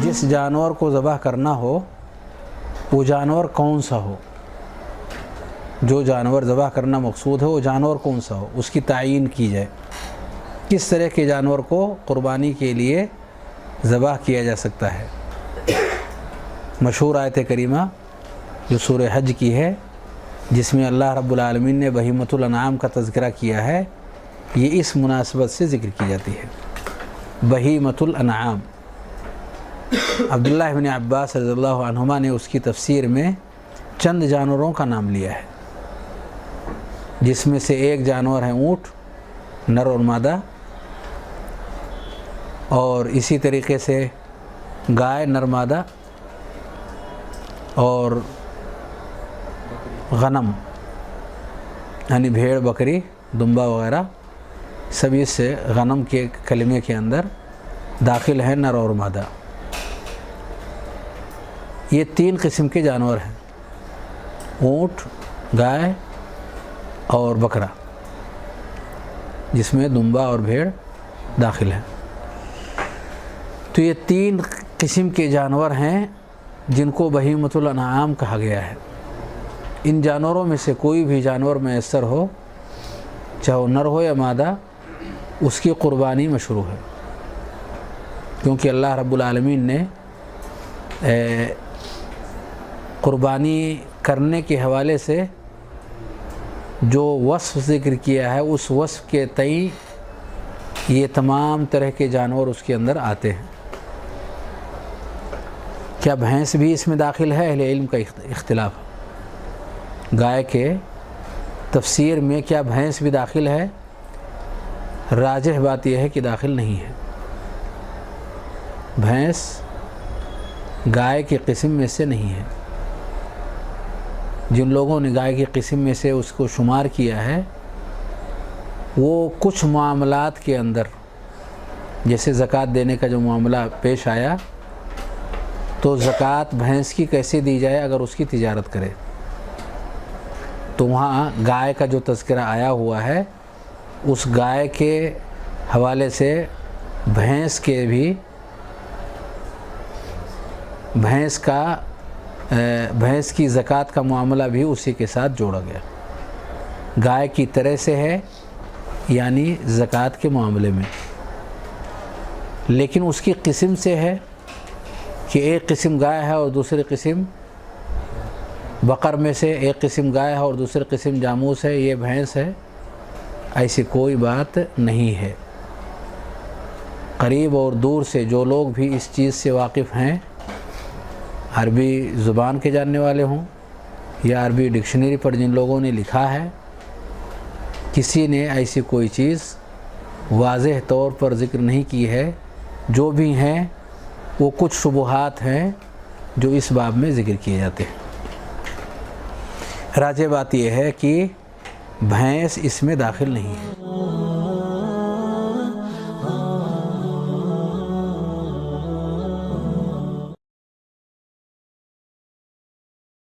جس جانور کو ذبح کرنا ہو وہ جانور کون سا ہو، جو جانور ذبح کرنا مقصود ہے وہ جانور کون سا ہو، اس کی تعین کی جائے۔ کس طرح کے جانور کو قربانی کے لیے ذبح کیا جا سکتا ہے۔ مشہور آیت کریمہ جو سورہ حج کی ہے، جس میں اللہ رب العالمین نے بہیمۃ الانعام کا تذکرہ کیا ہے، یہ اس مناسبت سے ذکر کی جاتی ہے۔ بہیمۃ الانعام، عبداللہ بن عباس رضی اللہ عنہما نے اس کی تفسیر میں چند جانوروں کا نام لیا ہے، جس میں سے ایک جانور ہے اونٹ، نر اور مادہ، اور اسی طریقے سے گائے نر مادہ، اور غنم یعنی بھیڑ بکری دمبا وغیرہ سب اس سے غنم کے کلمے کے اندر داخل ہیں، نر اور مادہ۔ یہ تین قسم کے جانور ہیں، اونٹ، گائے اور بکرا، جس میں دمبا اور بھیڑ داخل ہیں۔ تو یہ تین قسم کے جانور ہیں جن کو بہیمۃ الانعام کہا گیا ہے۔ ان جانوروں میں سے کوئی بھی جانور میسر ہو، چاہے وہ نر ہو یا مادہ، اس کی قربانی مشروع ہے، کیونکہ اللہ رب العالمین نے قربانی کرنے کے حوالے سے جو وصف ذکر کیا ہے، اس وصف کے تئیں یہ تمام طرح کے جانور اس کے اندر آتے ہیں۔ کیا بھینس بھی اس میں داخل ہے؟ اہل علم کا اختلاف۔ گائے کے تفسیر میں کیا بھینس بھی داخل ہے؟ راجح بات یہ ہے کہ داخل نہیں ہے۔ بھینس گائے کی قسم میں سے نہیں ہے۔ جن لوگوں نے گائے کی قسم میں سے اس کو شمار کیا ہے، وہ کچھ معاملات کے اندر، جیسے زکوٰۃ دینے کا جو معاملہ پیش آیا، تو زکوٰۃ بھینس کی کیسے دی جائے اگر اس کی تجارت کرے، تو وہاں گائے کا جو تذکرہ آیا ہوا ہے، اس گائے کے حوالے سے بھینس کے بھی بھینس کی زکوٰۃ کا معاملہ بھی اسی کے ساتھ جوڑا گیا۔ گائے کی طرح سے ہے یعنی زکوٰۃ کے معاملے میں، لیکن اس کی قسم سے ہے کہ ایک قسم گائے ہے اور دوسری قسم بقر میں سے ایک قسم گائے ہے اور دوسری قسم جاموس ہے، یہ بھینس ہے، ایسی کوئی بات نہیں ہے۔ قریب اور دور سے جو لوگ بھی اس چیز سے واقف ہیں، عربی زبان کے جاننے والے ہوں یا عربی ڈکشنری پر جن لوگوں نے لکھا ہے، کسی نے ایسی کوئی چیز واضح طور پر ذکر نہیں کی ہے۔ جو بھی ہیں وہ کچھ شبہات ہیں جو اس باب میں ذکر کیے جاتے ہیں۔ راجح بات یہ ہے کہ بھینس اس میں داخل نہیں ہے۔